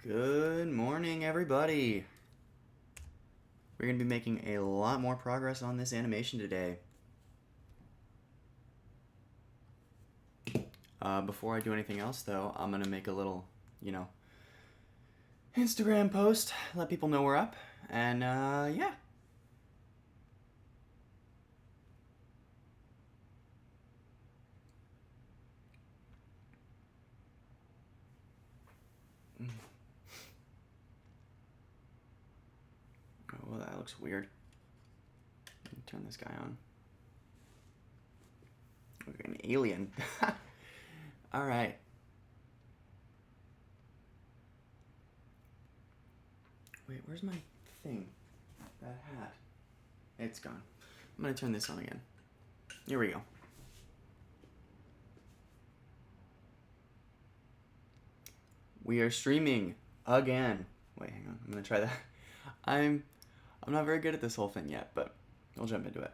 Good morning, everybody. We're going to be making a lot more progress on this animation today. Before I do anything else, though, I'm going to make a little, Instagram post, let people know we're up, and, yeah. Oh, well, that looks weird. Let me turn this guy on. Look like an alien. All right. Wait, where's my thing? That hat. It's gone. I'm going to turn this on again. Here we go. We are streaming again. Wait, hang on. I'm going to try that. I'm not very good at this whole thing yet, but I'll jump into it.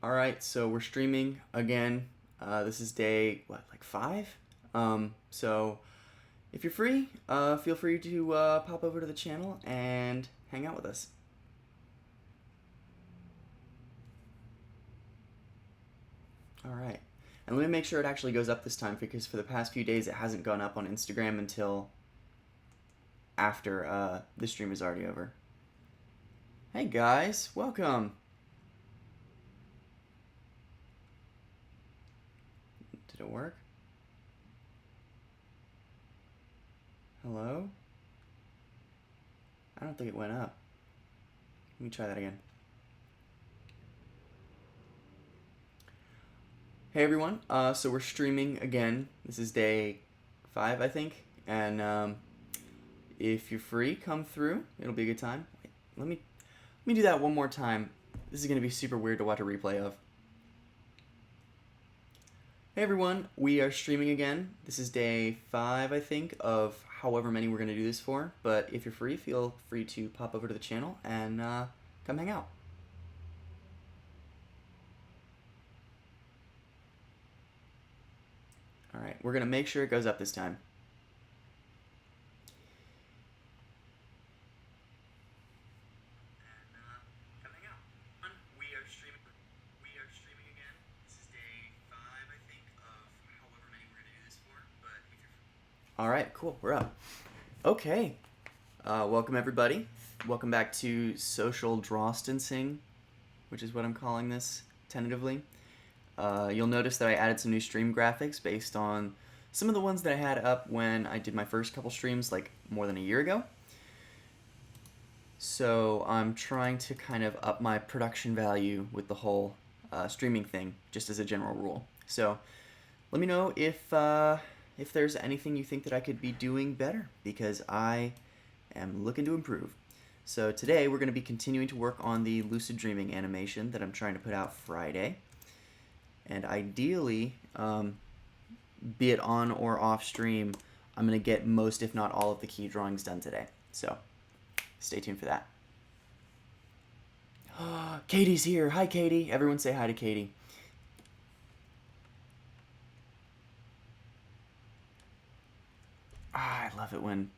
All right, so we're streaming again. This is day, like 5? So if you're free, feel free to pop over to the channel and hang out with us. All right. And let me make sure it actually goes up this time, because for the past few days it hasn't gone up on Instagram until after the stream is already over. Hey guys, welcome. Did it work? Hello? I don't think it went up. Let me try that again. Hey everyone, so we're streaming again. This is day 5, I think, and if you're free, come through. It'll be a good time. Wait, let me do that one more time. This is gonna be super weird to watch a replay of. Hey everyone, we are streaming again. This is day 5, I think, of however many we're gonna do this for. But if you're free, feel free to pop over to the channel and come hang out. All right, we're gonna make sure it goes up this time. All right, cool, we're up. Okay, welcome everybody. Welcome back to Social Drawstancing, which is what I'm calling this tentatively. You'll notice that I added some new stream graphics based on some of the ones that I had up when I did my first couple streams, like more than a year ago. So I'm trying to kind of up my production value with the whole streaming thing, just as a general rule. So let me know if there's anything you think that I could be doing better, because I am looking to improve. So today we're going to be continuing to work on the lucid dreaming animation that I'm trying to put out Friday. And ideally, be it on or off stream, I'm going to get most, if not all, of the key drawings done today. So stay tuned for that. Katie's here. Hi, Katie. Everyone say hi to Katie. I love it when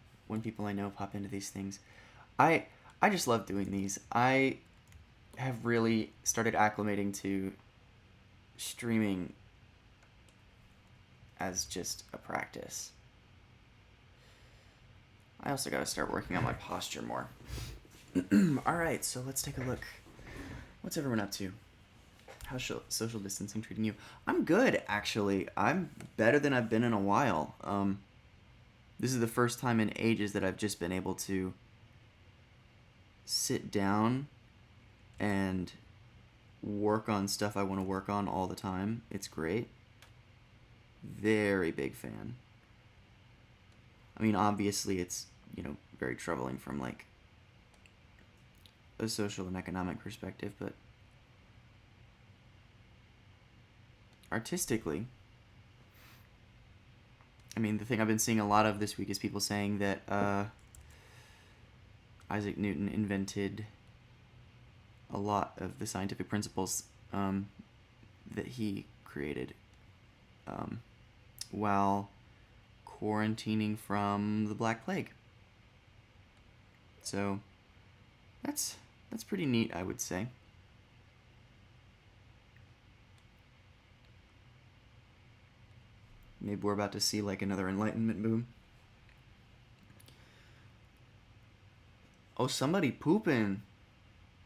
people I know pop into these things. I just love doing these. I have really started acclimating to streaming as just a practice. I also got to start working on my posture more. Alright, so let's take a look. What's everyone up to? How's social distancing treating you? I'm good, actually. I'm better than I've been in a while. This is the first time in ages that I've just been able to sit down and work on stuff I want to work on all the time. It's great. Very big fan. I mean, obviously it's, very troubling from like a social and economic perspective, but artistically, I mean, the thing I've been seeing a lot of this week is people saying that Isaac Newton invented a lot of the scientific principles that he created. while quarantining from the Black Plague. So that's pretty neat, I would say. Maybe we're about to see like another enlightenment boom. Oh, somebody pooping.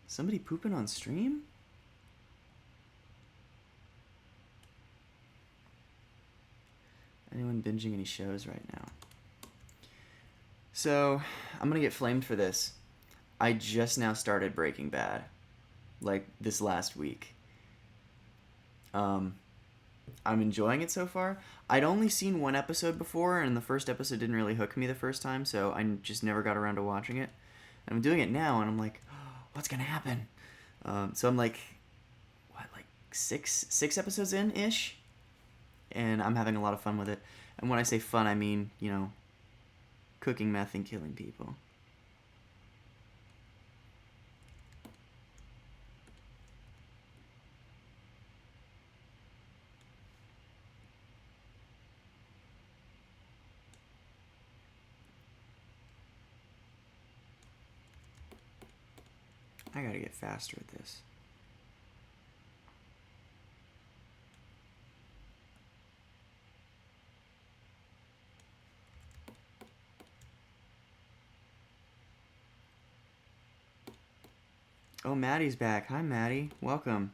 Somebody pooping on stream? Anyone binging any shows right now? So, I'm gonna get flamed for this. I just now started Breaking Bad. Like, this last week. I'm enjoying it so far. I'd only seen one episode before, and the first episode didn't really hook me the first time, so I just never got around to watching it. And I'm doing it now, and I'm like, oh, what's gonna happen? So I'm like, six episodes in-ish? And I'm having a lot of fun with it. And when I say fun, I mean, cooking meth and killing people. I gotta get faster at this. Oh, Maddie's back. Hi, Maddie. Welcome.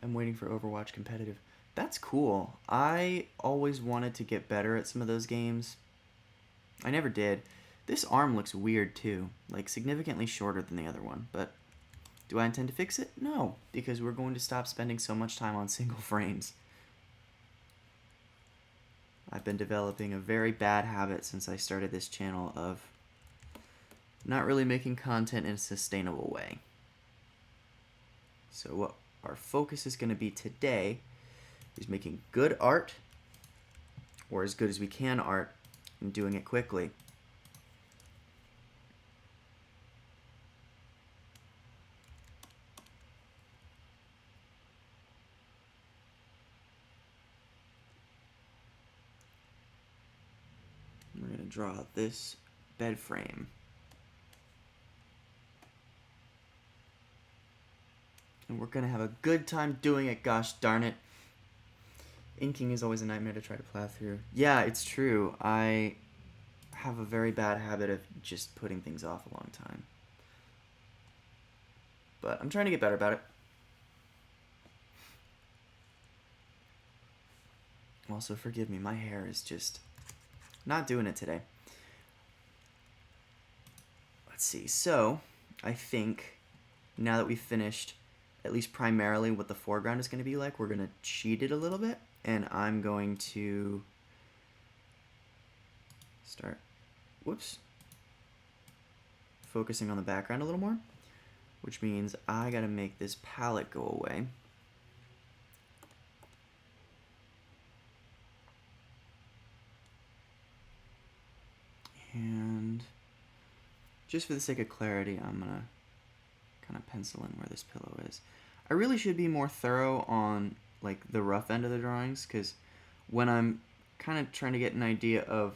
I'm waiting for Overwatch competitive. That's cool. I always wanted to get better at some of those games. I never did. This arm looks weird too, like significantly shorter than the other one, but do I intend to fix it? No, because we're going to stop spending so much time on single frames. I've been developing a very bad habit since I started this channel of not really making content in a sustainable way. So what our focus is going to be today is making good art, or as good as we can art, and doing it quickly. We're going to draw this bed frame. And we're going to have a good time doing it, gosh darn it. Inking is always a nightmare to try to plow through. Yeah, it's true. I have a very bad habit of just putting things off a long time. But I'm trying to get better about it. Also, forgive me, my hair is just not doing it today. Let's see. So, I think now that we've finished at least primarily what the foreground is going to be like, we're going to cheat it a little bit, and I'm going to start, focusing on the background a little more, which means I got to make this palette go away. And just for the sake of clarity, I'm going to kind of pencil in where this pillow is. I really should be more thorough on like the rough end of the drawings, because when I'm kind of trying to get an idea of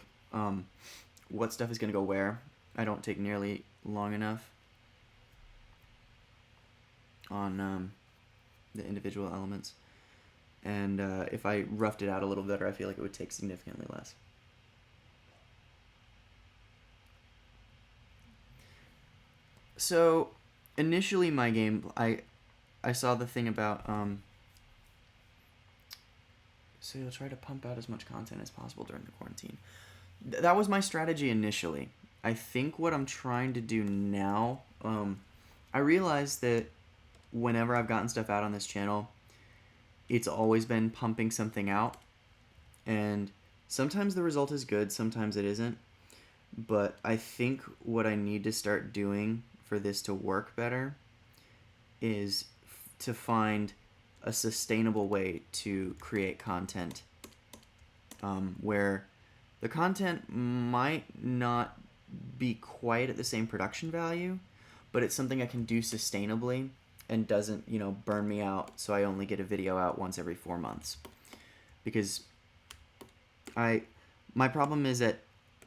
what stuff is going to go where, I don't take nearly long enough on the individual elements. And if I roughed it out a little better, I feel like it would take significantly less. So initially my game, I saw the thing about so you'll try to pump out as much content as possible during the quarantine. That was my strategy initially. I think what I'm trying to do now, I realized that whenever I've gotten stuff out on this channel, it's always been pumping something out, and sometimes the result is good, sometimes it isn't. But I think what I need to start doing for this to work better is to find a sustainable way to create content where the content might not be quite at the same production value, but it's something I can do sustainably and doesn't, you know, burn me out so I only get a video out once every 4 months. Because my problem is at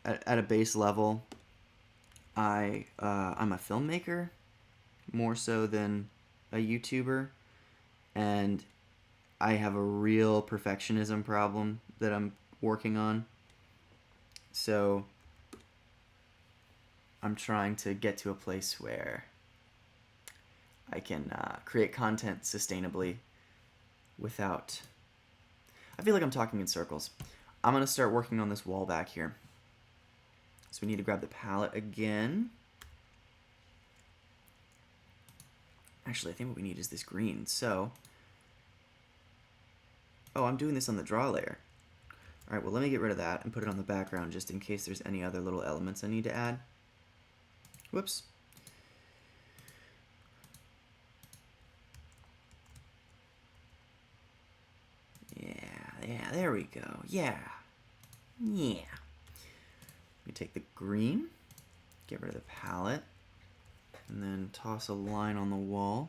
a base level, I'm a filmmaker more so than a YouTuber, and I have a real perfectionism problem that I'm working on. So I'm trying to get to a place where I can create content sustainably without... I feel like I'm talking in circles. I'm going to start working on this wall back here. So we need to grab the palette again. Actually, I think what we need is this green. So, oh, I'm doing this on the draw layer. All right, well, let me get rid of that and put it on the background just in case there's any other little elements I need to add. Whoops. Yeah, there we go. Yeah. We take the green, get rid of the palette, and then toss a line on the wall.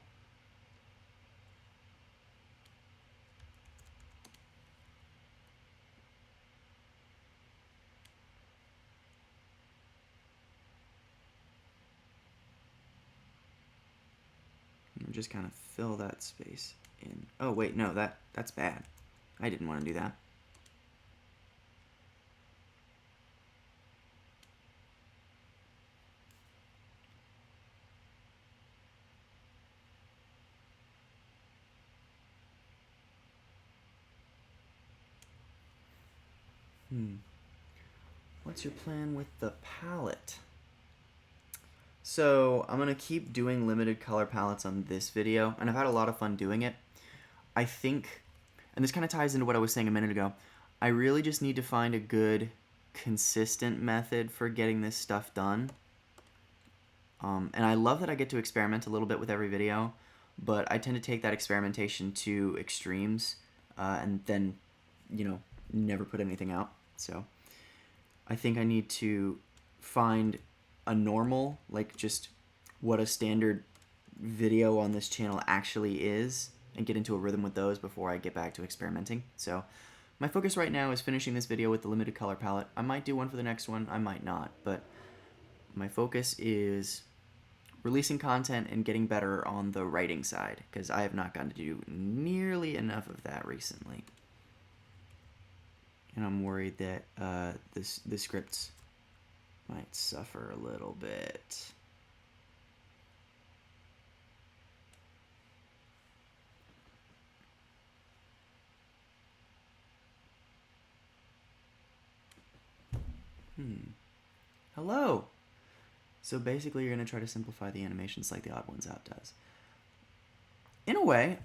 And just kind of fill that space in. Oh wait, no, that's bad. I didn't want to do that. What's your plan with the palette? So I'm going to keep doing limited color palettes on this video, and I've had a lot of fun doing it. I think, and this kind of ties into what I was saying a minute ago, I really just need to find a good, consistent method for getting this stuff done. And I love that I get to experiment a little bit with every video, but I tend to take that experimentation to extremes, and then, you know, never put anything out. So I think I need to find a normal, like just what a standard video on this channel actually is, and get into a rhythm with those before I get back to experimenting. So my focus right now is finishing this video with the limited color palette. I might do one for the next one, I might not, but my focus is releasing content and getting better on the writing side, because I have not gotten to do nearly enough of that recently. And I'm worried that the scripts might suffer a little bit. Hello! So basically you're going to try to simplify the animations like the Odd Ones Out does. In a way,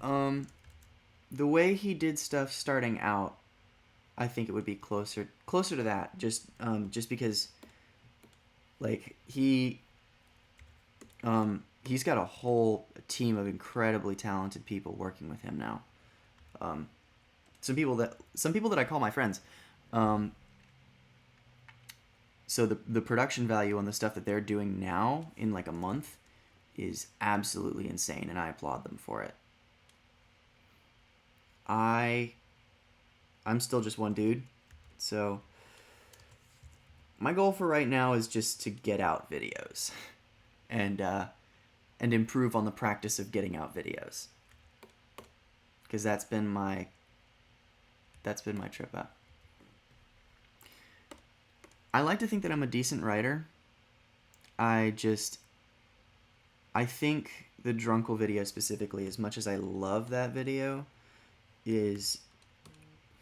the way he did stuff starting out, I think it would be closer to that, just because, like, he's got a whole team of incredibly talented people working with him now. Some people that I call my friends. So the production value on the stuff that they're doing now in like a month is absolutely insane, and I applaud them for it. I'm still just one dude, so my goal for right now is just to get out videos and improve on the practice of getting out videos, because that's been my trip up. I like to think that I'm a decent writer. I think the Drunkle video specifically, as much as I love that video, is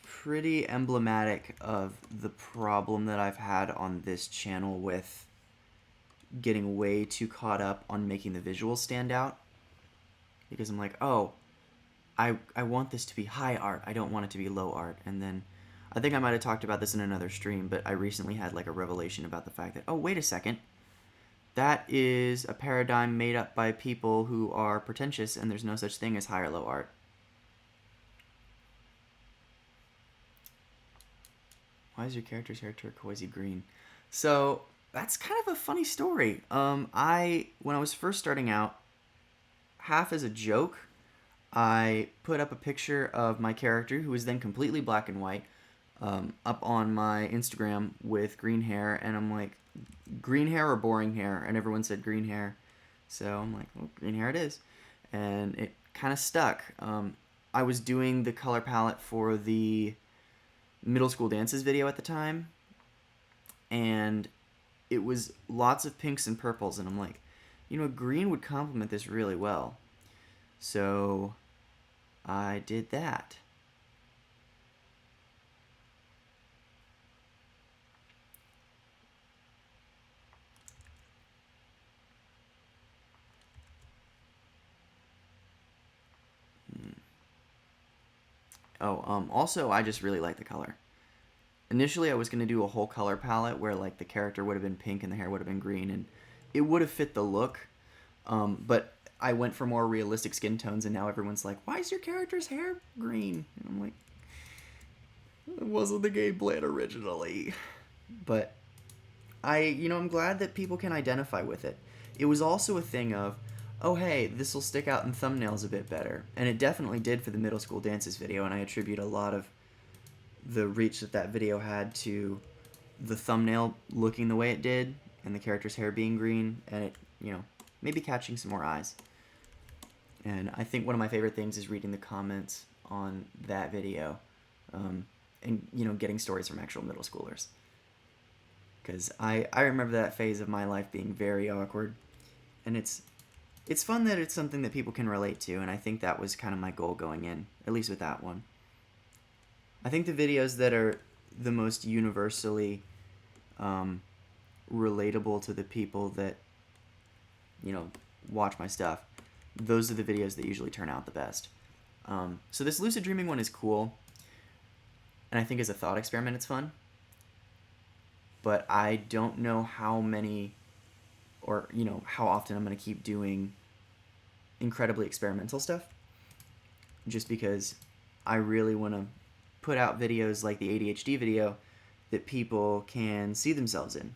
pretty emblematic of the problem that I've had on this channel with getting way too caught up on making the visuals stand out. Because I'm like, oh, I want this to be high art. I don't want it to be low art. And then I think I might have talked about this in another stream, but I recently had like a revelation about the fact that, oh, wait a second. That is a paradigm made up by people who are pretentious, and there's no such thing as high or low art. Why is your character's hair turquoisey green? So that's kind of a funny story. When I was first starting out, half as a joke, I put up a picture of my character, who was then completely black and white, up on my Instagram with green hair, and I'm like, green hair or boring hair? And everyone said green hair. So I'm like, well, green hair it is. And it kind of stuck. I was doing the color palette for the middle school dances video at the time, and it was lots of pinks and purples, and I'm like, green would complement this really well. So I did that. Also, I just really like the color. Initially, I was going to do a whole color palette where, like, the character would have been pink and the hair would have been green, and it would have fit the look. But I went for more realistic skin tones, and now everyone's like, why is your character's hair green? And I'm like, it wasn't the game plan originally. But I'm glad that people can identify with it. It was also a thing of, oh hey, this will stick out in thumbnails a bit better. And it definitely did for the middle school dances video, and I attribute a lot of the reach that video had to the thumbnail looking the way it did, and the character's hair being green, and it, maybe catching some more eyes. And I think one of my favorite things is reading the comments on that video, and getting stories from actual middle schoolers. Because I remember that phase of my life being very awkward, and it's fun that it's something that people can relate to, and I think that was kind of my goal going in, at least with that one. I think the videos that are the most universally relatable to the people that, watch my stuff, those are the videos that usually turn out the best. So this lucid dreaming one is cool, and I think as a thought experiment it's fun. But I don't know how many, or, how often I'm going to keep doing incredibly experimental stuff. Just because I really want to put out videos like the ADHD video that people can see themselves in.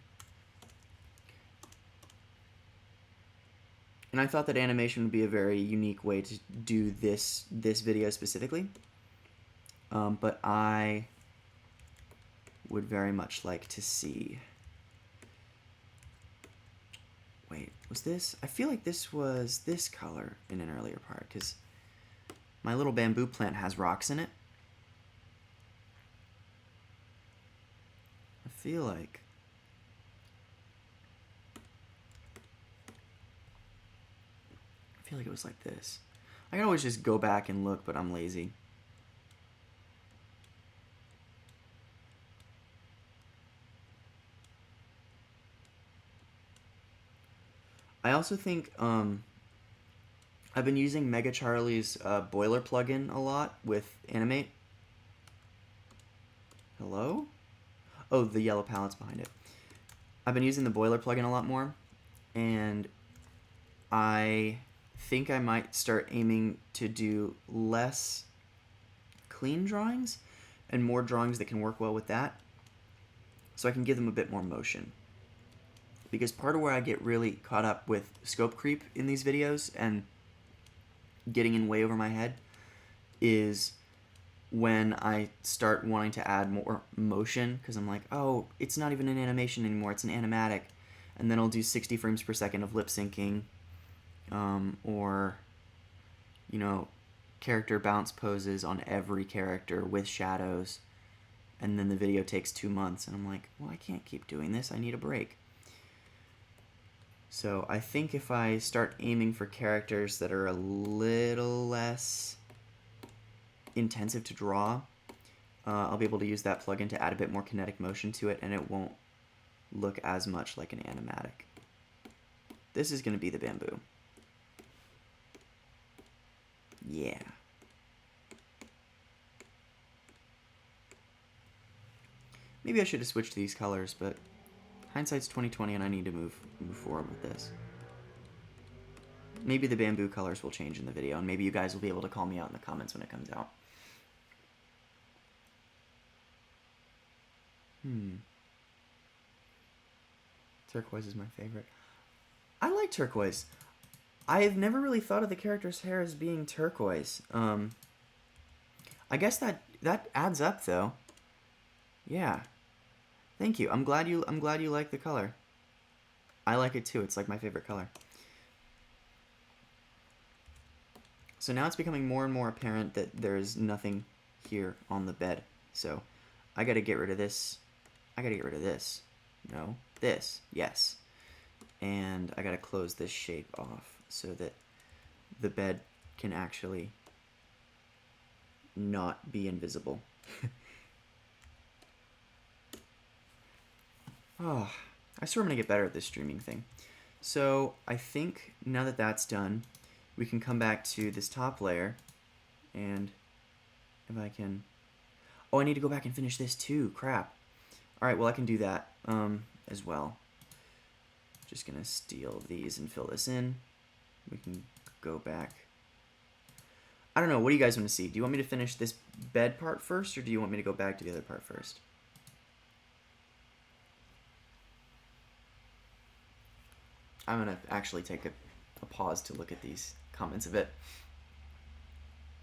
And I thought that animation would be a very unique way to do this video specifically. But I would very much like to see... Wait, was this? I feel like this was this color in an earlier part, because my little bamboo plant has rocks in it. I feel like it was like this. I can always just go back and look, but I'm lazy. I also think I've been using Mega Charlie's boiler plugin a lot with Animate. Hello? Oh, the yellow palette's behind it. I've been using the boiler plugin a lot more, and I think I might start aiming to do less clean drawings and more drawings that can work well with that, so I can give them a bit more motion. Because part of where I get really caught up with scope creep in these videos and getting in way over my head is when I start wanting to add more motion, because I'm like, oh, it's not even an animation anymore, it's an animatic. And then I'll do 60 frames per second of lip syncing, or, character bounce poses on every character with shadows. And then the video takes 2 months, and I'm like, well, I can't keep doing this, I need a break. So I think if I start aiming for characters that are a little less intensive to draw, I'll be able to use that plugin to add a bit more kinetic motion to it, and it won't look as much like an animatic. This is going to be the bamboo. Yeah. Maybe I should have switched these colors, but hindsight's 20/20, and I need to move forward with this. Maybe the bamboo colors will change in the video, and maybe you guys will be able to call me out in the comments when it comes out. Turquoise is my favorite. I like turquoise. I've never really thought of the character's hair as being turquoise. I guess that adds up though. Yeah. Thank you. I'm glad you like the color. I like it too. It's like my favorite color. So now it's becoming more and more apparent that there's nothing here on the bed. So I got to get rid of this. I got to get rid of this. No, this. Yes. And I got to close this shape off so that the bed can actually not be invisible. Oh, I swear I'm going to get better at this streaming thing. So I think now that that's done, we can come back to this top layer, and if I can... Oh, I need to go back and finish this too. Crap. Alright, well I can do that as well. Just going to steal these and fill this in. We can go back. I don't know, what do you guys want to see? Do you want me to finish this bed part first, or do you want me to go back to the other part first? I'm going to actually take a pause to look at these comments a bit.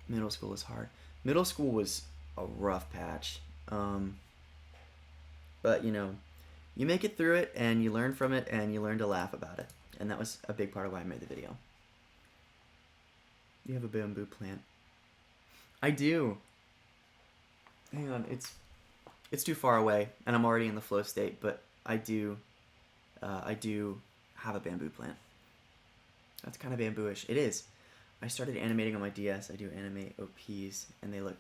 Middle school is hard. Middle school was a rough patch. But, you know, you make it through it, and you learn from it, and you learn to laugh about it. And that was a big part of why I made the video. You have a bamboo plant. I do. Hang on, it's too far away, and I'm already in the flow state, but I do have a bamboo plant. That's kind of bamboo-ish. It is. I started animating on my DS. I do animate OPs, and they look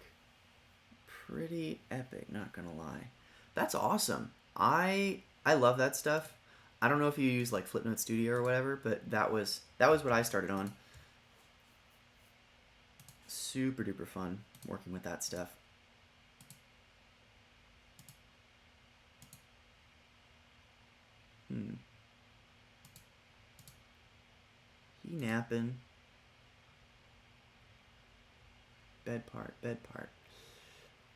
pretty epic, not gonna lie. That's awesome. I love that stuff. I don't know if you use like Flipnote Studio or whatever, but that was what I started on. Super duper fun working with that stuff. He napping. Bed part, bed part.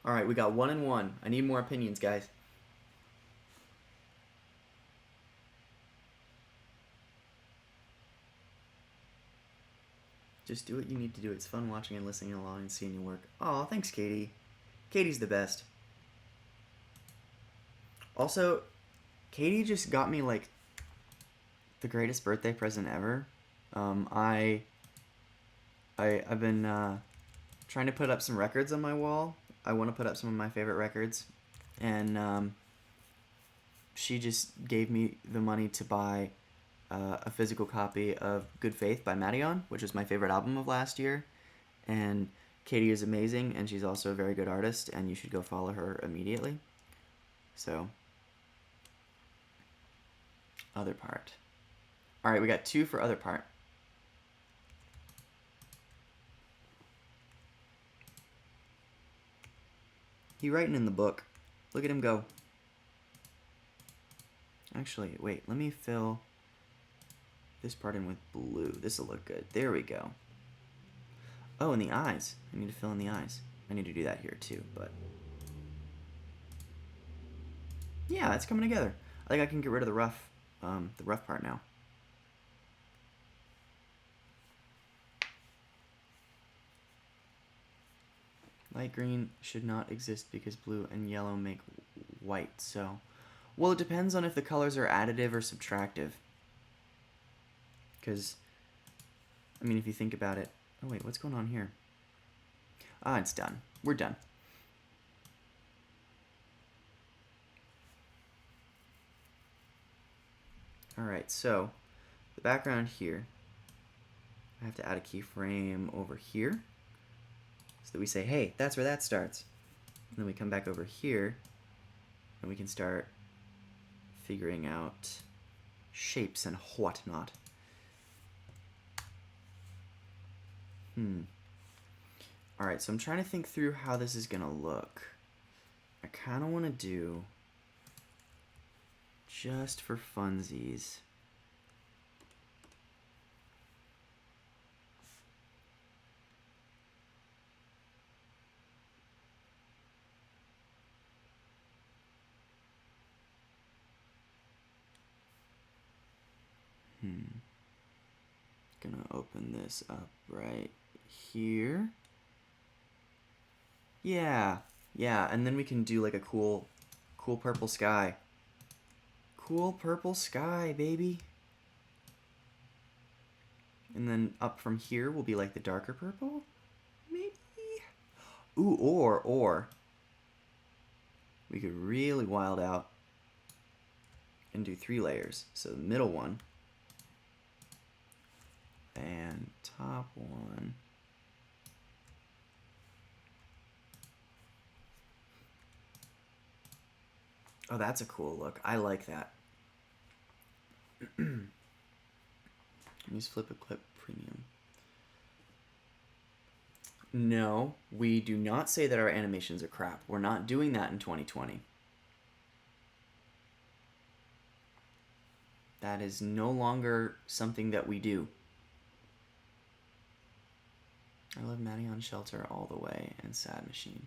Alright, we got 1 and 1. I need more opinions, guys. Just do what you need to do. It's fun watching and listening along and seeing you work. Aw, thanks, Katie. Katie's the best. Also, Katie just got me, like, the greatest birthday present ever. I've been trying to put up some records on my wall. I want to put up some of my favorite records. And she just gave me the money to buy a physical copy of Good Faith by Madeon, which was my favorite album of last year. And Katie is amazing, and she's also a very good artist, and you should go follow her immediately. So, other part. Alright, we got 2 for other part. He writing in the book. Look at him go. Actually, wait, let me fill this part in with blue. This will look good. There we go. Oh, and the eyes. I need to fill in the eyes. I need to do that here too, but... Yeah, it's coming together. I think I can get rid of the rough part now. Light green should not exist because blue and yellow make white, so... Well, it depends on if the colors are additive or subtractive. Because, I mean, if you think about it... Oh, wait, what's going on here? Ah, it's done. We're done. Alright, so, the background here, I have to add a keyframe over here, so that we say, hey, that's where that starts. And then we come back over here, and we can start figuring out shapes and whatnot. Alright, so I'm trying to think through how this is going to look. I kind of want to do, just for funsies, Gonna open this up right here. Yeah, yeah, and then we can do like a cool purple sky. Cool purple sky, baby. And then up from here will be like the darker purple, maybe. Ooh, or we could really wild out and do 3 layers. So the middle one and top one. Oh, that's a cool look. I like that. Use Flip a Clip Premium. No, we do not say that our animations are crap. We're not doing that in 2020. That is no longer something that we do. I love Madeon Shelter all the way and Sad Machine.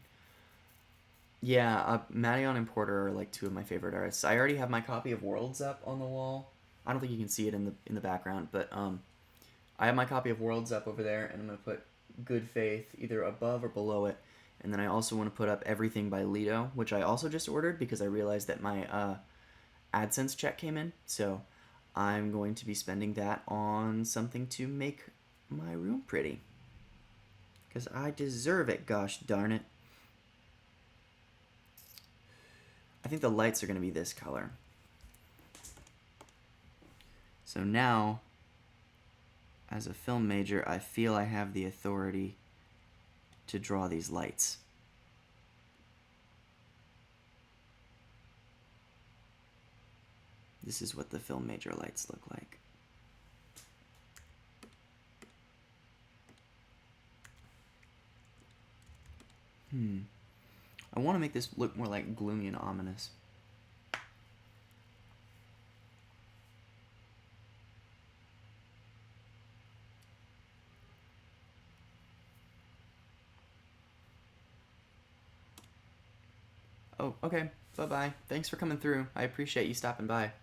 Yeah, Madeon and Porter are like 2 of my favorite artists. I already have my copy of Worlds up on the wall. I don't think you can see it in the background, but I have my copy of Worlds up over there, and I'm gonna put Good Faith either above or below it. And then I also want to put up Everything by Lido, which I also just ordered because I realized that my AdSense check came in. So I'm going to be spending that on something to make my room pretty. Because I deserve it, gosh darn it. I think the lights are going to be this color. So now, as a film major, I feel I have the authority to draw these lights. This is what the film major lights look like. I want to make this look more like gloomy and ominous. Oh, okay. Bye-bye. Thanks for coming through. I appreciate you stopping by.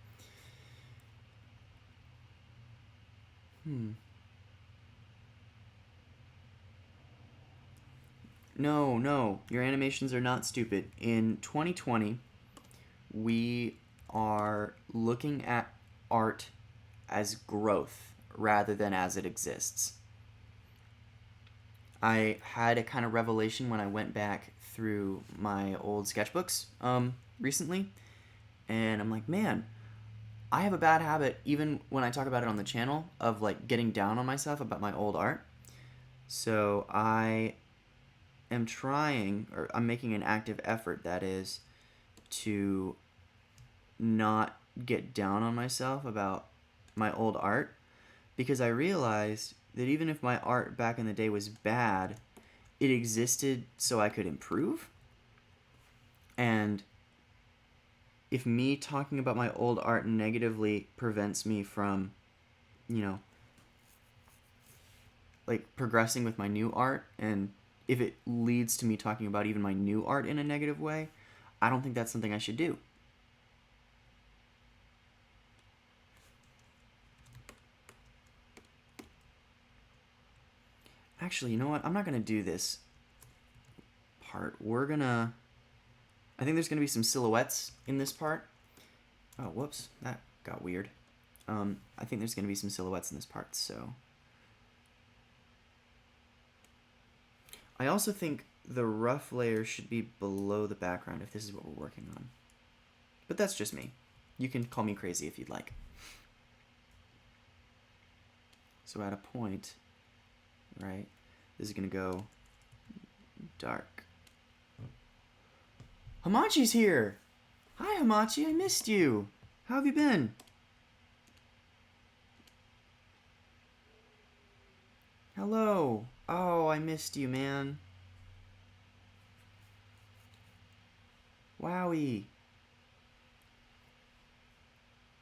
No. Your animations are not stupid. In 2020, we are looking at art as growth rather than as it exists. I had a kind of revelation when I went back through my old sketchbooks recently, and I'm like, man, I have a bad habit, even when I talk about it on the channel, of like getting down on myself about my old art. So I am trying, or I'm making an active effort, that is, to not get down on myself about my old art, because I realized that even if my art back in the day was bad, it existed so I could improve. And if me talking about my old art negatively prevents me from, like progressing with my new art, and if it leads to me talking about even my new art in a negative way, I don't think that's something I should do. Actually, you know what? I'm not going to do this part. I think there's going to be some silhouettes in this part. Oh, whoops. That got weird. I think there's going to be some silhouettes in this part, so. I also think the rough layer should be below the background if this is what we're working on. But that's just me. You can call me crazy if you'd like. So at a point, right, this is going to go dark. Hamachi's here! Hi, Hamachi, I missed you. How have you been? Hello. Oh, I missed you, man. Wowie.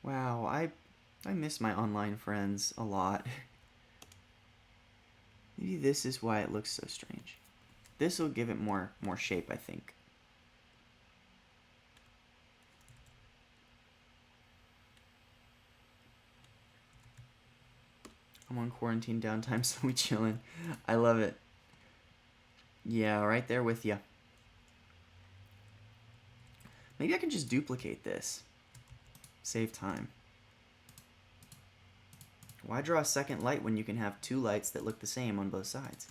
Wow, I miss my online friends a lot. Maybe this is why it looks so strange. This will give it more shape, I think. I'm on quarantine downtime, so we chillin'. I love it. Yeah, right there with you. Maybe I can just duplicate this. Save time. Why draw a second light when you can have two lights that look the same on both sides?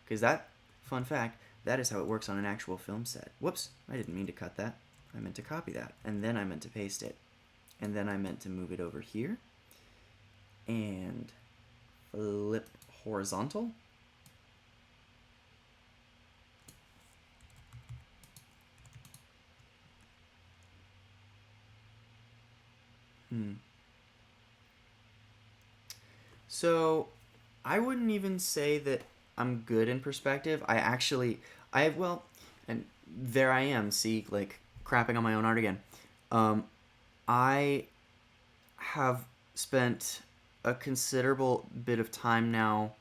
Because that, fun fact, that is how it works on an actual film set. Whoops, I didn't mean to cut that. I meant to copy that, and then I meant to paste it. And then I meant to move it over here. And flip horizontal. So, I wouldn't even say that I'm good in perspective. Well, and there I am, see, like, crapping on my own art again. I have spent a considerable bit of time now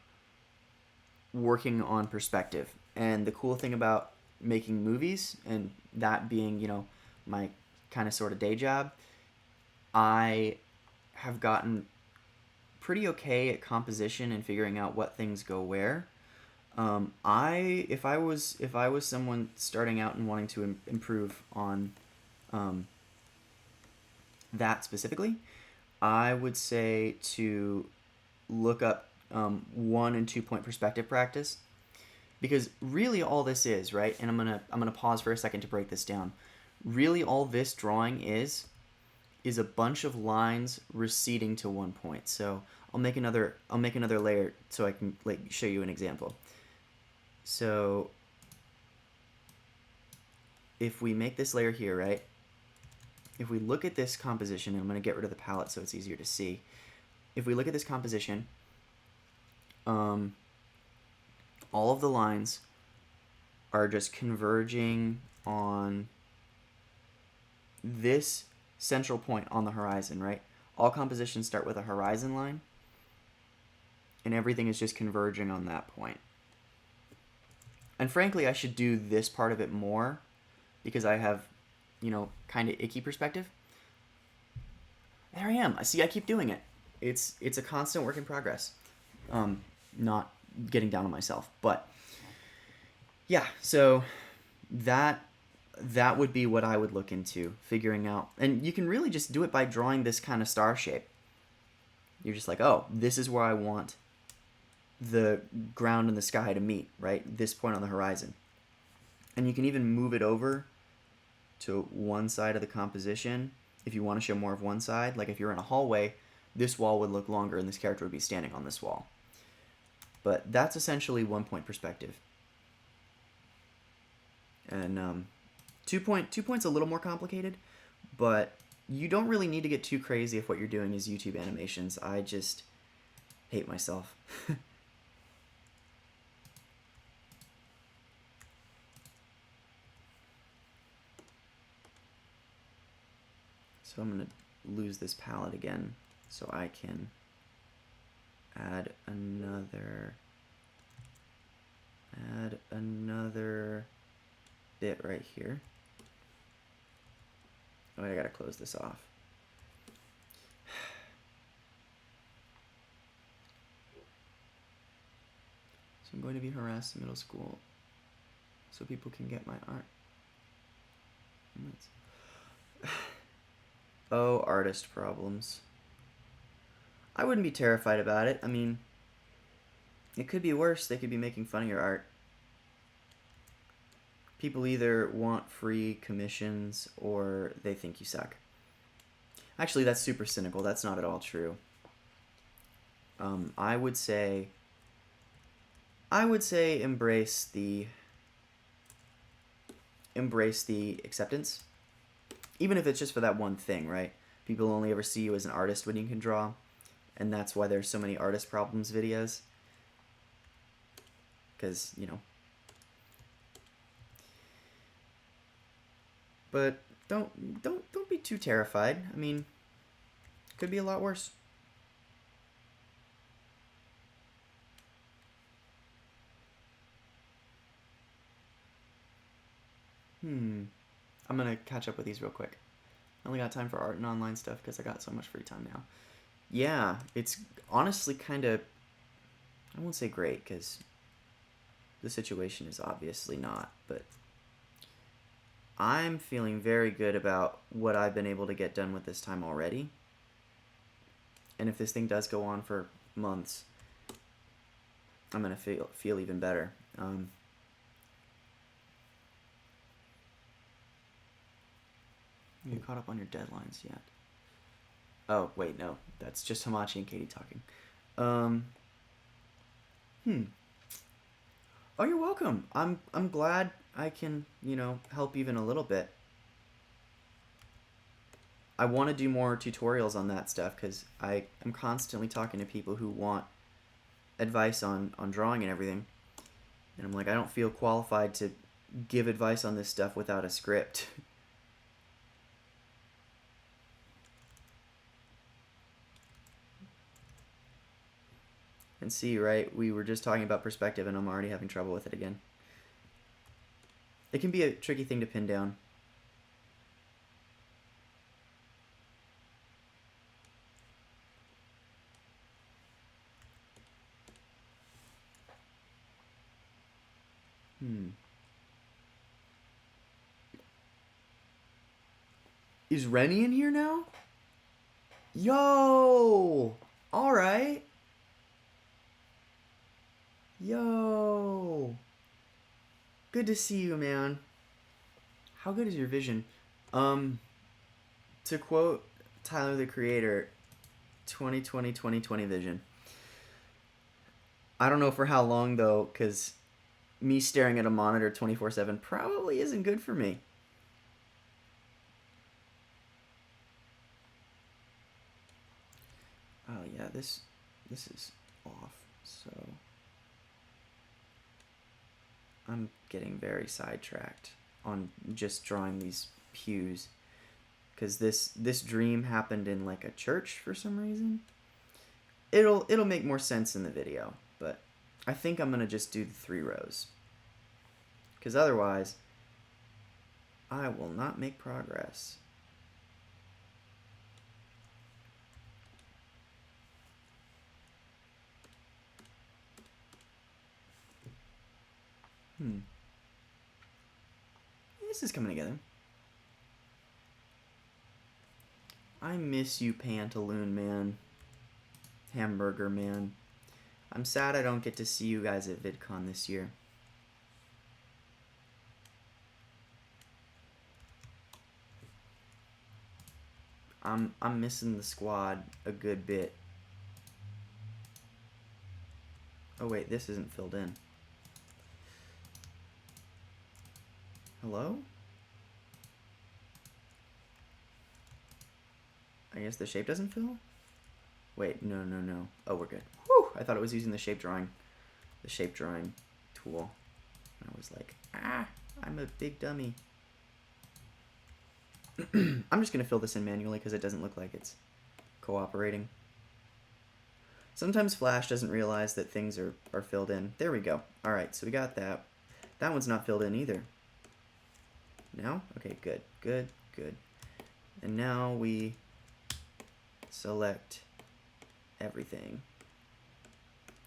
working on perspective. And the cool thing about making movies, and that being, my kind of sort of day job, I have gotten pretty okay at composition and figuring out what things go where. If I was someone starting out and wanting to improve on that specifically, I would say to look up 1 and 2 point perspective practice, because really all this is, right, and I'm gonna pause for a second to break this down. Really all this drawing is a bunch of lines receding to 1 point. So I'll make another layer so I can show you an example. So if we make this layer here, right? If we look at this composition, and I'm going to get rid of the palette so it's easier to see. If we look at this composition, all of the lines are just converging on this central point on the horizon, right? All compositions start with a horizon line, and everything is just converging on that point. And frankly, I should do this part of it more because I have, kind of icky perspective. There I am. I keep doing it. It's a constant work in progress. Not getting down on myself, but yeah. So that would be what I would look into figuring out. And you can really just do it by drawing this kind of star shape. You're just like, oh, this is where I want the ground and the sky to meet, right? This point on the horizon. And you can even move it over to one side of the composition if you want to show more of one side. Like if you're in a hallway, this wall would look longer and this character would be standing on this wall. But that's essentially 1 point perspective. And 2 point's a little more complicated, but you don't really need to get too crazy if what you're doing is YouTube animations. I just hate myself. So I'm going to lose this palette again so I can add another bit right here. Oh, I gotta close this off. So I'm going to be harassed in middle school so people can get my art. Oh, artist problems. I wouldn't be terrified about it. I mean, it could be worse. They could be making fun of your art. People either want free commissions or they think you suck. Actually, that's super cynical. That's not at all true. I would say embrace the acceptance. Even if it's just for that one thing, right? People only ever see you as an artist when you can draw. And that's why there's so many artist problems videos. Because, But don't be too terrified. I mean, it could be a lot worse. I'm gonna catch up with these real quick. I only got time for art and online stuff because I got so much free time now. Yeah, it's honestly kind of I won't say great because the situation is obviously not, but I'm feeling very good about what I've been able to get done with this time already. And if this thing does go on for months, I'm going to feel even better. You caught up on your deadlines yet? Oh, wait, no. That's just Hamachi and Katie talking. Oh, you're welcome. I'm glad I can, help even a little bit. I want to do more tutorials on that stuff because I'm constantly talking to people who want advice on drawing and everything. And I'm like, I don't feel qualified to give advice on this stuff without a script. And see, right, we were just talking about perspective and I'm already having trouble with it again. It can be a tricky thing to pin down. Is Rennie in here now? Yo! Alright. Yo! Good to see you, man. How good is your vision? To quote Tyler the Creator, 2020 vision. I don't know for how long though, because me staring at a monitor 24/7 probably isn't good for me. Oh yeah, this is off, so I'm getting very sidetracked on just drawing these pews because this dream happened in like a church for some reason. It'll make more sense in the video, but I think I'm gonna just do the 3 rows because otherwise I will not make progress. This is coming together. I miss you, Pantaloon Man. Hamburger Man. I'm sad I don't get to see you guys at VidCon this year. I'm missing the squad a good bit. Oh wait, this isn't filled in. Hello? I guess the shape doesn't fill? Wait, no. Oh, we're good. Whew! I thought it was using the shape drawing tool. And I was like, I'm a big dummy. I'm just going to fill this in manually because it doesn't look like it's cooperating. Sometimes Flash doesn't realize that things are filled in. There we go. Alright, so we got that. That one's not filled in either. Now? Okay, good. And now we select everything.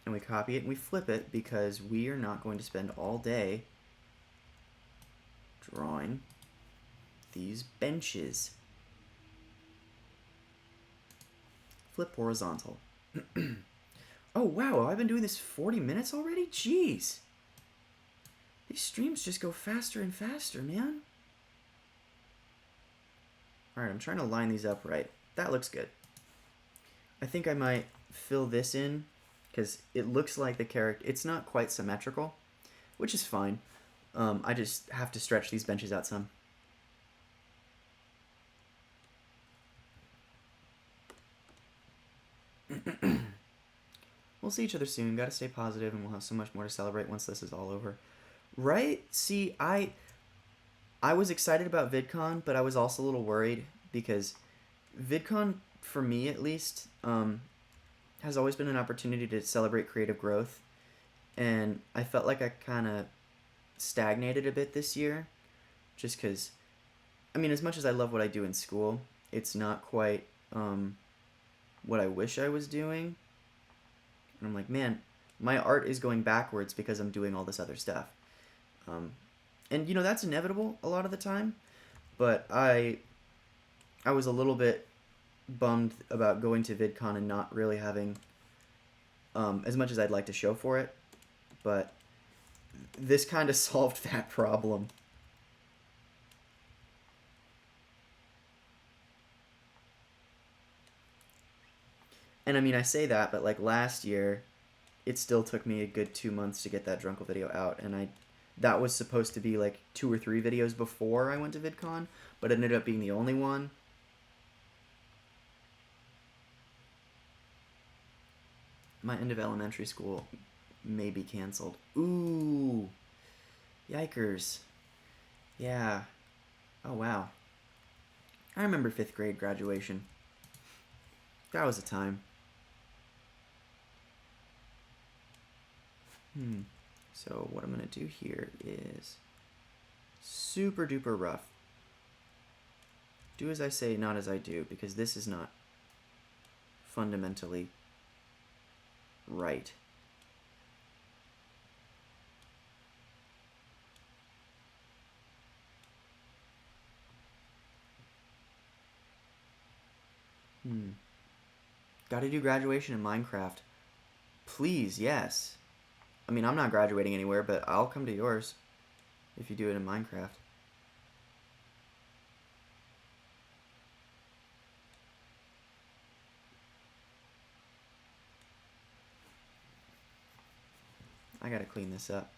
And we copy it and we flip it because we are not going to spend all day drawing these benches. Flip horizontal. Oh wow, I've been doing this 40 minutes already? Jeez. These streams just go faster and faster, man. Alright, I'm trying to line these up right. That looks good. I think I might fill this in because it looks like the character, it's not quite symmetrical, which is fine. I just have to stretch these benches out some. We'll see each other soon. Gotta stay positive, and we'll have so much more to celebrate once this is all over. Right? See, I was excited about VidCon, but I was also a little worried because VidCon, for me at least, has always been an opportunity to celebrate creative growth. And I felt like I kind of stagnated a bit this year just because, I mean, as much as I love what I do in school, it's not quite what I wish I was doing. And I'm like, man, My art is going backwards because I'm doing all this other stuff. Um, and you know that's inevitable a lot of the time. But I was a little bit bummed about going to VidCon and not really having as much as I'd like to show for it. But this kind of solved that problem. And I mean, I say that, but like last year, it still took me a good 2 months to get that Drunkle video out, and that was supposed to be like 2 or 3 videos before I went to VidCon, but it ended up being the only one. My end of elementary school may be canceled. Ooh, yikers. Yeah. Oh wow. I remember 5th grade graduation. That was a time. So what I'm gonna do here is super duper rough. Do as I say, not as I do, because this is not fundamentally right. Gotta do graduation in Minecraft. Please, yes. I mean, I'm not graduating anywhere, but I'll come to yours if you do it in Minecraft. I gotta clean this up.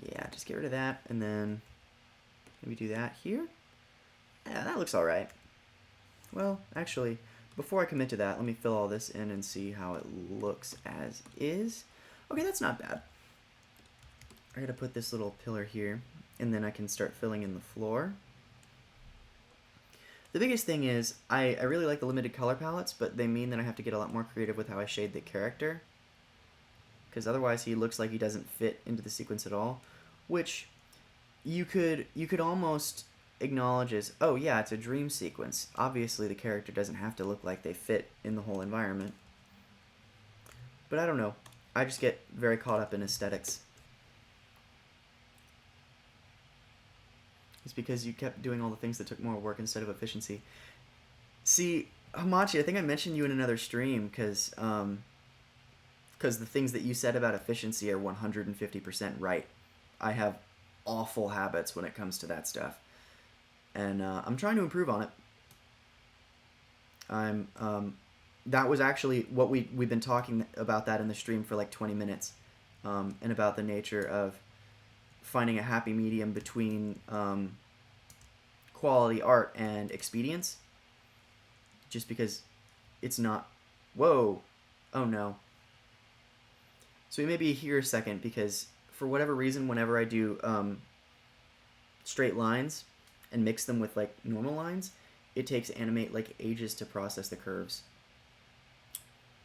Yeah, just get rid of that, and then maybe do that here. Yeah, that looks alright. Well, actually, before I commit to that, let me fill all this in and see how it looks as is. Okay, that's not bad. I gotta put this little pillar here, and then I can start filling in the floor. The biggest thing is, I really like the limited color palettes, but they mean that I have to get a lot more creative with how I shade the character. Because otherwise he looks like he doesn't fit into the sequence at all. Which, you could almost acknowledge as, oh yeah, it's a dream sequence. Obviously the character doesn't have to look like they fit in the whole environment. But I don't know. I just get very caught up in aesthetics. It's because you kept doing all the things that took more work instead of efficiency. See, Hamachi, I think I mentioned you in another stream because the things that you said about efficiency are 150% right. I have awful habits when it comes to that stuff, and I'm trying to improve on it. That was actually what we've been talking about that in the stream for like 20 minutes, and about the nature of finding a happy medium between quality art and expedience. Just because it's not... Whoa! Oh no. So we may be here a second because for whatever reason, whenever I do straight lines and mix them with like normal lines, it takes Animate like ages to process the curves.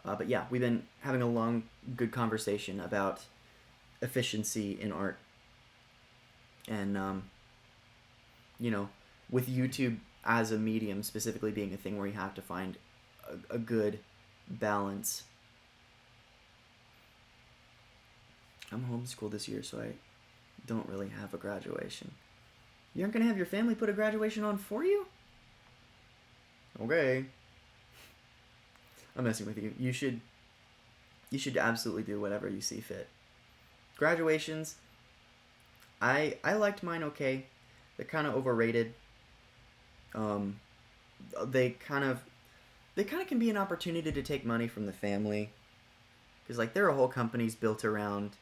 But yeah, we've been having a long, good conversation about efficiency in art. And, you know, with YouTube as a medium specifically being a thing where you have to find a good balance. I'm homeschooled this year, so I don't really have a graduation. You aren't going to have your family put a graduation on for you? Okay. I'm messing with you. You should absolutely do whatever you see fit. Graduations, I liked mine okay. They're kind of overrated. They kind of can be an opportunity to take money from the family. Because like there are whole companies built around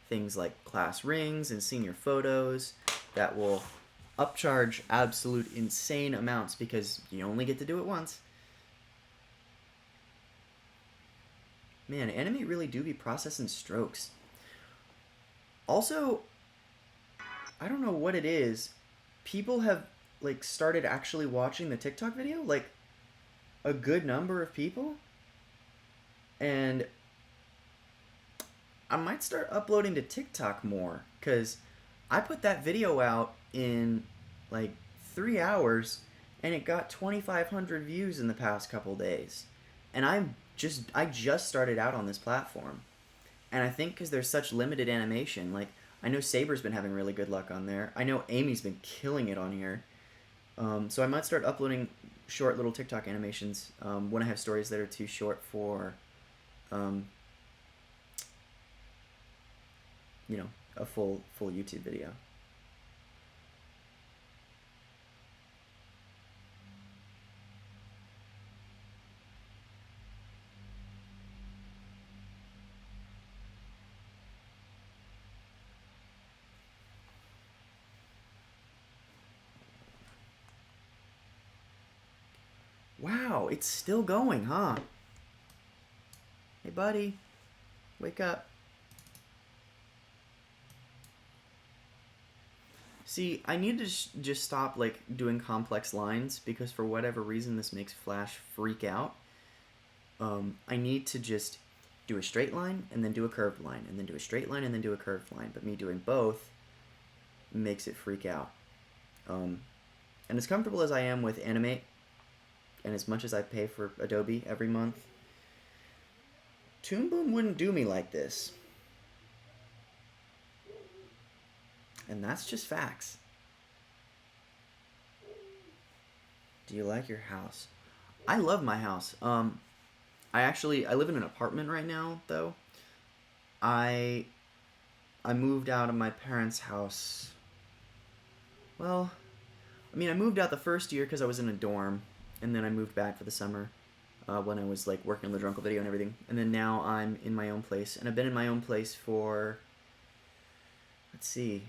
things like class rings and senior photos that will upcharge absolute insane amounts because you only get to do it once. Man, Animate really do be processing strokes. Also, I don't know what it is. People have like started actually watching the TikTok video, like a good number of people, and I might start uploading to TikTok more because I put that video out in like 3 hours and it got 2,500 views in the past couple days. And I just started out on this platform. And I think because there's such limited animation, like I know Saber's been having really good luck on there. I know Amy's been killing it on here. So I might start uploading short little TikTok animations when I have stories that are too short for um, a full YouTube video. Wow, it's still going, huh? Hey, buddy, wake up. See, I need to just stop like doing complex lines because for whatever reason this makes Flash freak out. I need to just do a straight line and then do a curved line and then do a straight line and then do a curved line. But me doing both makes it freak out. And as comfortable as I am with Animate, and as much as I pay for Adobe every month, Toon Boom wouldn't do me like this. And that's just facts. Do you like your house? I love my house. I live in an apartment right now though. I I moved out of my parents' house. Well, I mean, I moved out the first year because I was in a dorm, and then I moved back for the summer when I was like working on the Drunkle video and everything. And then now I'm in my own place, and I've been in my own place for, let's see,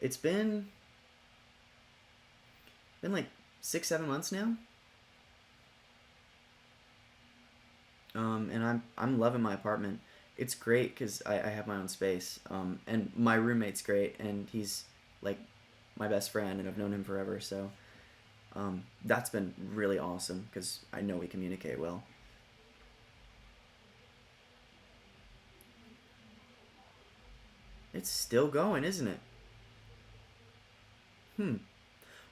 it's been like 6-7 months now. And I'm loving my apartment. It's great because I have my own space. And my roommate's great, and he's like my best friend, and I've known him forever. So that's been really awesome because I know we communicate well. It's still going, isn't it? Hmm.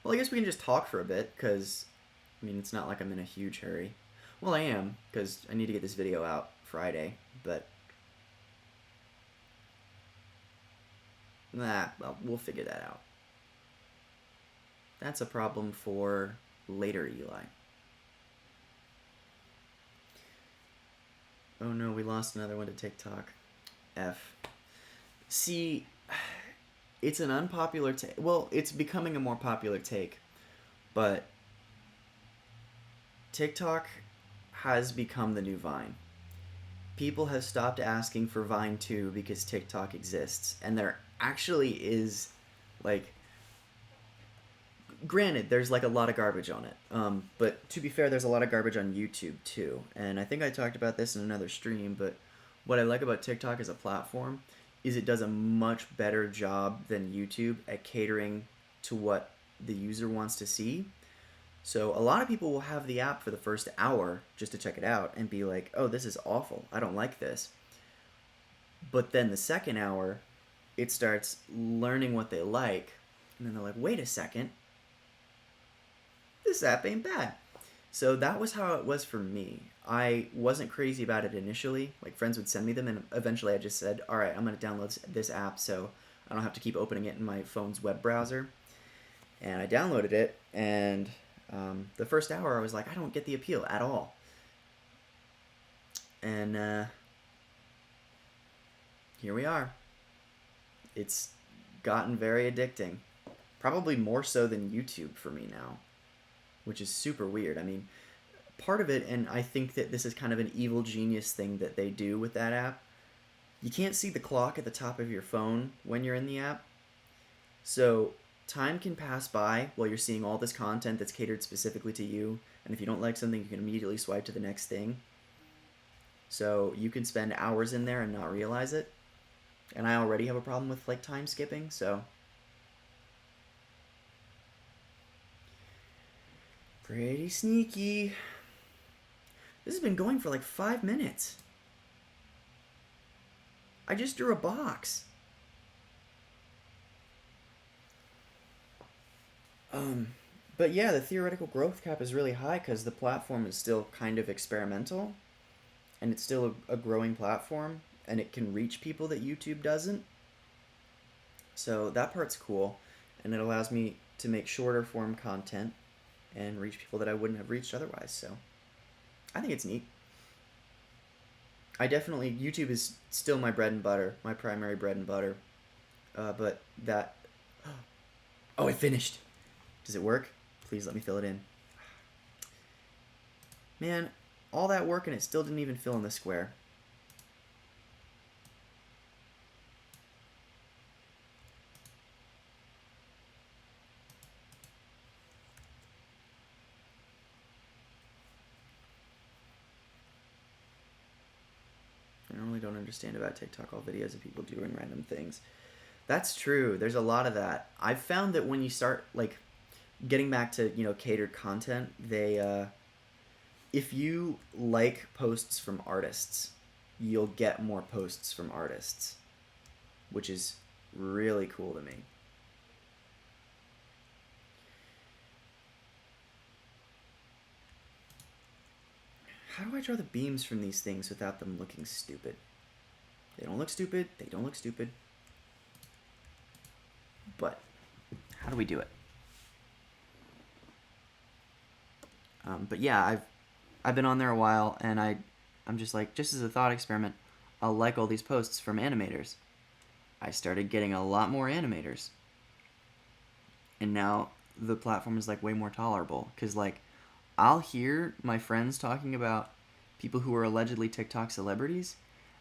Well, I guess we can just talk for a bit because, I mean, it's not like I'm in a huge hurry. Well, I am because I need to get this video out Friday, but well, we'll figure that out. That's a problem for later, Eli. Oh no, we lost another one to TikTok. F. See, it's an unpopular take. Well, it's becoming a more popular take, but TikTok has become the new Vine. People have stopped asking for Vine 2 because TikTok exists, and there actually is, like, granted, there's like a lot of garbage on it. But to be fair, there's a lot of garbage on YouTube too. And I think I talked about this in another stream, but what I like about TikTok as a platform is it does a much better job than YouTube at catering to what the user wants to see. So a lot of people will have the app for the first hour just to check it out and be like, oh, this is awful. I don't like this. But then the second hour, it starts learning what they like. And then they're like, wait a second. This app ain't bad. So that was how it was for me. I wasn't crazy about it initially. Like, friends would send me them, and eventually I just said, all right, I'm going to download this app so I don't have to keep opening it in my phone's web browser. And I downloaded it, and the first hour I was like, I don't get the appeal at all. And here we are. It's gotten very addicting. Probably more so than YouTube for me now, which is super weird. I mean, part of it, and I think that this is kind of an evil genius thing that they do with that app, you can't see the clock at the top of your phone when you're in the app. So time can pass by while you're seeing all this content that's catered specifically to you, and if you don't like something, you can immediately swipe to the next thing. So you can spend hours in there and not realize it. And I already have a problem with like time skipping, so Pretty sneaky. This has been going for like 5 minutes. I just drew a box. But yeah, the theoretical growth cap is really high because the platform is still kind of experimental, and it's still a growing platform, and it can reach people that YouTube doesn't. So that part's cool, and it allows me to make shorter form content and reach people that I wouldn't have reached otherwise. So I think it's neat. YouTube is still my bread and butter, my primary bread and butter. But that, oh, it finished. Does it work? Please let me fill it in. Man, all that work and it still didn't even fill in the square. I normally don't understand about TikTok, all videos of people doing random things. That's true. There's a lot of that. I've found that when you start, like, getting back to, catered content, if you like posts from artists, you'll get more posts from artists, which is really cool to me. How do I draw the beams from these things without them looking stupid? They don't look stupid. They don't look stupid. But how do we do it? But yeah, I've been on there a while, and I'm just like, just as a thought experiment, I'll like all these posts from animators. I started getting a lot more animators, and now the platform is like way more tolerable, because like I'll hear my friends talking about people who are allegedly TikTok celebrities,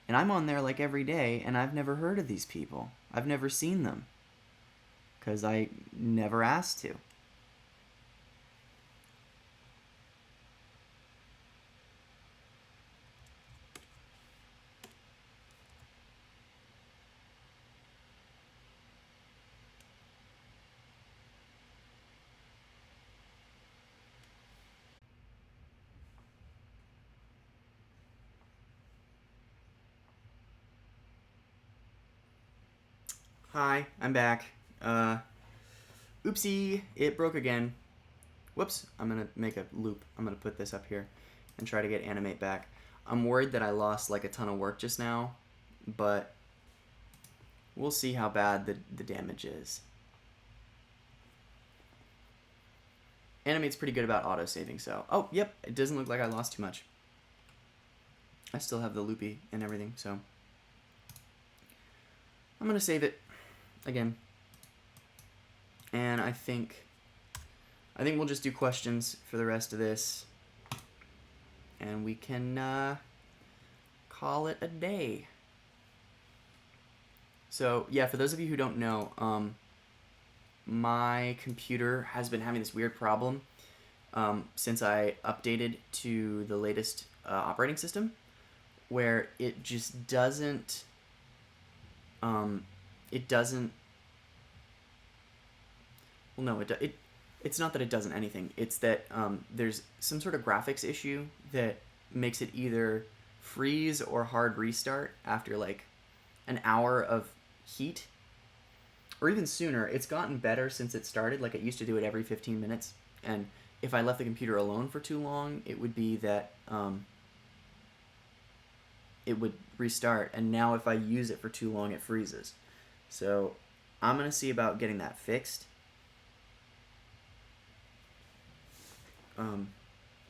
and I'm on there like every day, and I've never heard of these people. I've never seen them, because I never asked to. Hi, I'm back. Oopsie, it broke again. Whoops, I'm gonna make a loop. I'm gonna put this up here and try to get animate back. I'm worried that I lost like a ton of work just now, but we'll see how bad the damage is. Animate's pretty good about auto-saving, so... Oh, yep, it doesn't look like I lost too much. I still have the loopy and everything, so... I'm gonna save it again. And I think we'll just do questions for the rest of this. And we can call it a day. So, yeah, for those of you who don't know, my computer has been having this weird problem since I updated to the latest operating system, where it just doesn't... Well, no, it's not that it doesn't anything. It's that there's some sort of graphics issue that makes it either freeze or hard restart after like an hour of heat, or even sooner. It's gotten better since it started. Like, it used to do it every 15 minutes, and if I left the computer alone for too long, it would be that it would restart, and now if I use it for too long, it freezes. So I'm gonna see about getting that fixed.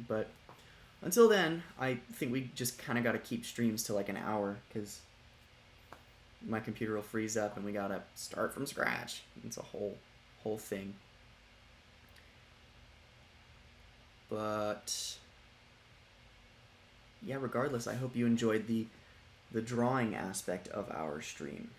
But until then, I think we just kind of got to keep streams to like an hour, because my computer will freeze up and we gotta start from scratch. It's a whole thing. But yeah, regardless, I hope you enjoyed the drawing aspect of our stream.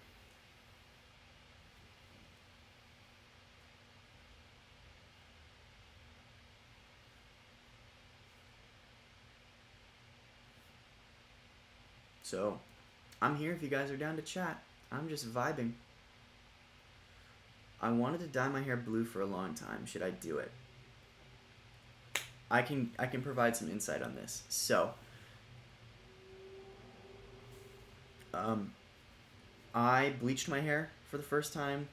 So, I'm here if you guys are down to chat. I'm just vibing. I wanted to dye my hair blue for a long time. Should I do it? I can provide some insight on this. So, um, I bleached my hair for the first time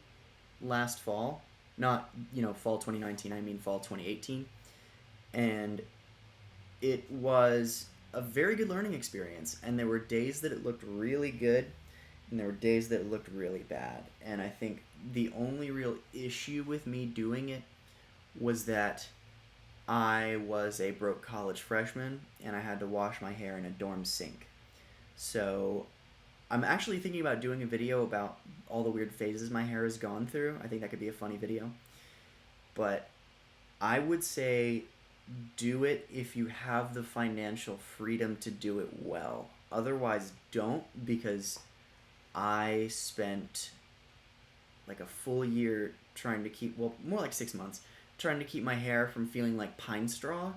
last fall. Not, fall 2019, I mean fall 2018. And it was a very good learning experience. And there were days that it looked really good, and there were days that it looked really bad. And I think the only real issue with me doing it was that I was a broke college freshman and I had to wash my hair in a dorm sink. So I'm actually thinking about doing a video about all the weird phases my hair has gone through. I think that could be a funny video. But I would say do it if you have the financial freedom to do it well. Otherwise, don't, because I spent like a full year trying to keep, well, more like 6 months, trying to keep my hair from feeling like pine straw.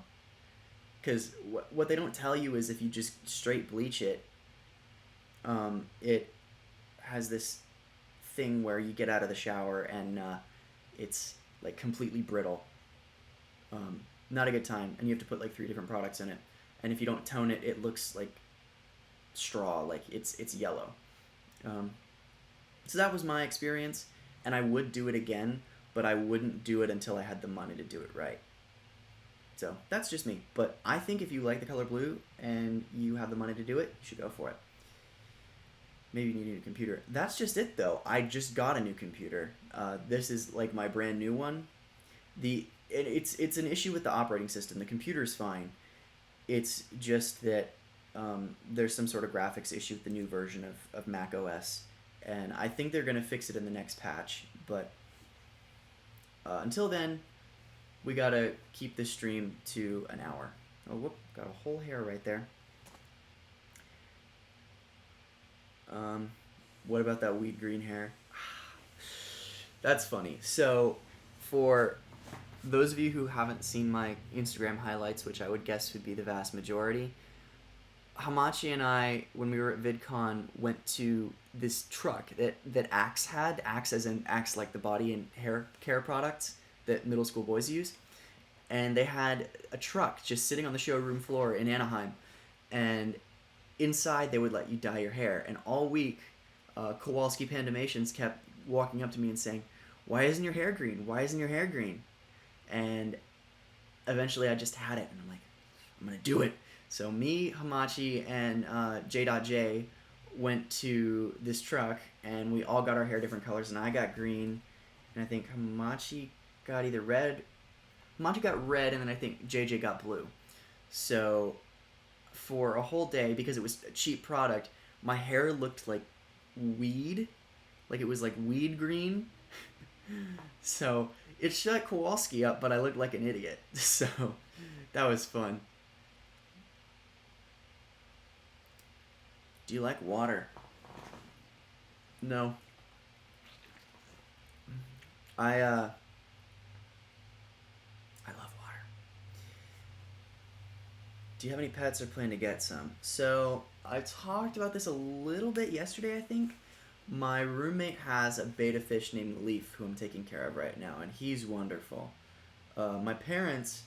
Because what they don't tell you is if you just straight bleach it, it has this thing where you get out of the shower and it's like completely brittle. Not a good time, and you have to put like 3 different products in it. And if you don't tone it, it looks like straw, like it's yellow. So that was my experience, and I would do it again, but I wouldn't do it until I had the money to do it right. So that's just me. But I think if you like the color blue and you have the money to do it, you should go for it. Maybe you need a new computer. That's just it, though. I just got a new computer. This is like my brand new one. It's an issue with the operating system. The computer's fine. It's just that there's some sort of graphics issue with the new version of Mac OS. And I think they're going to fix it in the next patch. But until then, we got to keep this stream to an hour. Oh, whoop, got a whole hair right there. What about that weed green hair? That's funny. So, for those of you who haven't seen my Instagram highlights, which I would guess would be the vast majority, Hamachi and I, when we were at VidCon, went to this truck that Axe had. Axe as in Axe, like the body and hair care products that middle school boys use. And they had a truck just sitting on the showroom floor in Anaheim. And inside they would let you dye your hair. And all week, Kowalski Pandamations kept walking up to me and saying, "Why isn't your hair green? Why isn't your hair green?" And eventually I just had it, and I'm like, I'm going to do it. So me, Hamachi, and J.J went to this truck, and we all got our hair different colors, and I got green, and I think Hamachi got either red. Hamachi got red, and then I think JJ got blue. So for a whole day, because it was a cheap product, my hair looked like weed. Like it was like weed green. So it shut Kowalski up, but I looked like an idiot. So that was fun. Do you like water? No. I love water. Do you have any pets or plan to get some? So I talked about this a little bit yesterday, I think. My roommate has a betta fish named Leaf, who I'm taking care of right now, and he's wonderful. My parents,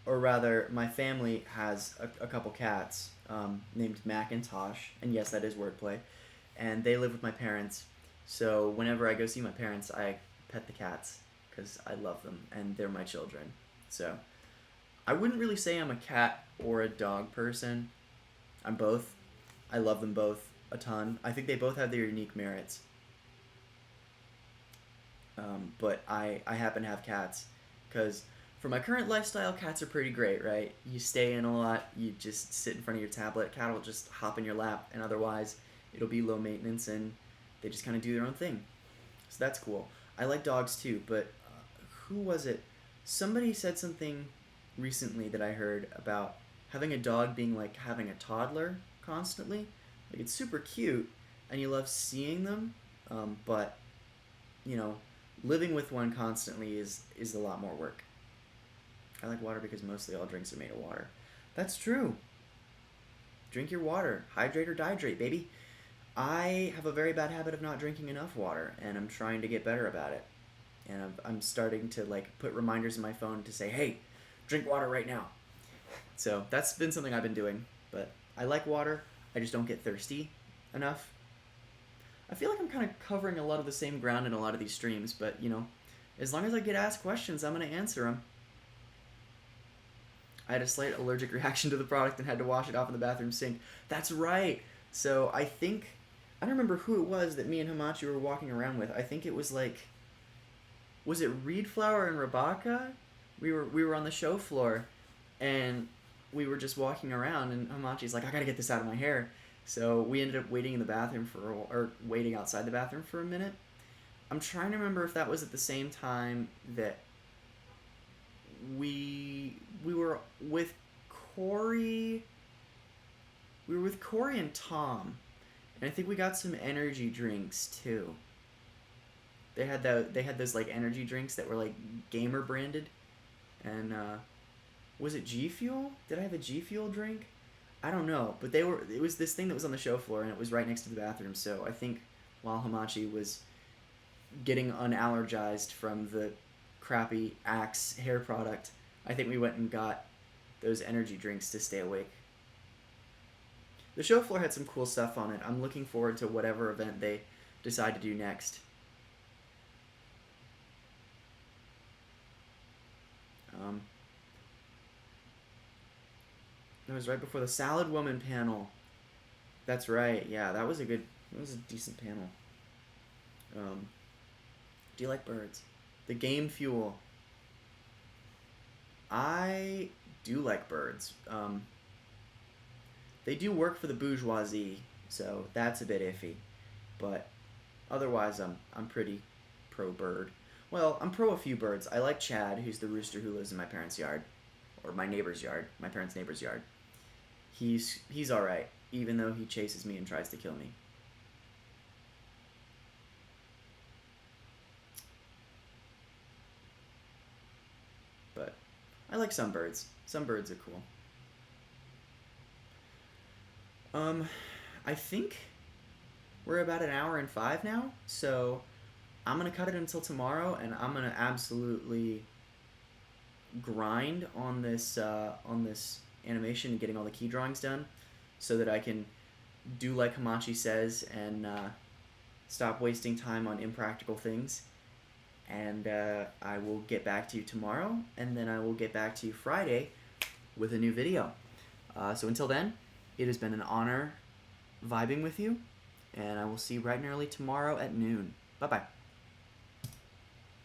or rather, my family has a couple cats named Macintosh, and yes, that is wordplay, and they live with my parents. So whenever I go see my parents, I pet the cats because I love them, and they're my children. So I wouldn't really say I'm a cat or a dog person. I'm both. I love them both a ton. I think they both have their unique merits. But I happen to have cats because for my current lifestyle, cats are pretty great, right? You stay in a lot, you just sit in front of your tablet, cat will just hop in your lap, and otherwise it'll be low maintenance and they just kind of do their own thing. So that's cool. I like dogs too, but who was it? Somebody said something recently that I heard about having a dog being like having a toddler constantly. Like it's super cute and you love seeing them, but you know, living with one constantly is a lot more work. I like water because mostly all drinks are made of water. That's true. Drink your water. Hydrate or dihydrate, baby. I have a very bad habit of not drinking enough water, and I'm trying to get better about it. And I'm starting to like put reminders in my phone to say, hey, drink water right now. So that's been something I've been doing. But I like water. I just don't get thirsty enough. I feel like I'm kind of covering a lot of the same ground in a lot of these streams, but you know, as long as I get asked questions, I'm gonna answer them. I had a slight allergic reaction to the product and had to wash it off in the bathroom sink. That's right. So I think I don't remember who it was that me and Hamachi were walking around with. I think it was like, was it Reed Flower and Rabaka? We were on the show floor, and we were just walking around, and Hamachi's like, I gotta get this out of my hair. So we ended up waiting in the bathroom or waiting outside the bathroom for a minute. I'm trying to remember if that was at the same time that we were with Corey. We were with Corey and Tom, and I think we got some energy drinks too. They had those like energy drinks that were like gamer branded, and was it G Fuel? Did I have a G Fuel drink? I don't know, but it was this thing that was on the show floor, and it was right next to the bathroom. So I think while Hamachi was getting unallergized from the crappy Axe hair product, I think we went and got those energy drinks to stay awake. The show floor had some cool stuff on it. I'm looking forward to whatever event they decide to do next. It was right before the Salad Woman panel. That's right. Yeah, that was a decent panel. Do you like birds? The game fuel. I do like birds. They do work for the bourgeoisie, so that's a bit iffy. But otherwise, I'm pretty pro bird. Well, I'm pro a few birds. I like Chad, who's the rooster who lives in my parents' yard, or my neighbor's yard, my parents' neighbor's yard. He's all right, even though he chases me and tries to kill me. But I like some birds. Some birds are cool. I think we're about an hour and 5 now, so I'm gonna cut it until tomorrow, and I'm gonna absolutely grind on this animation and getting all the key drawings done, so that I can do like Hamachi says and stop wasting time on impractical things. And I will get back to you tomorrow, and then I will get back to you Friday with a new video. So until then, it has been an honor vibing with you, and I will see you bright and early tomorrow at noon. Bye-bye.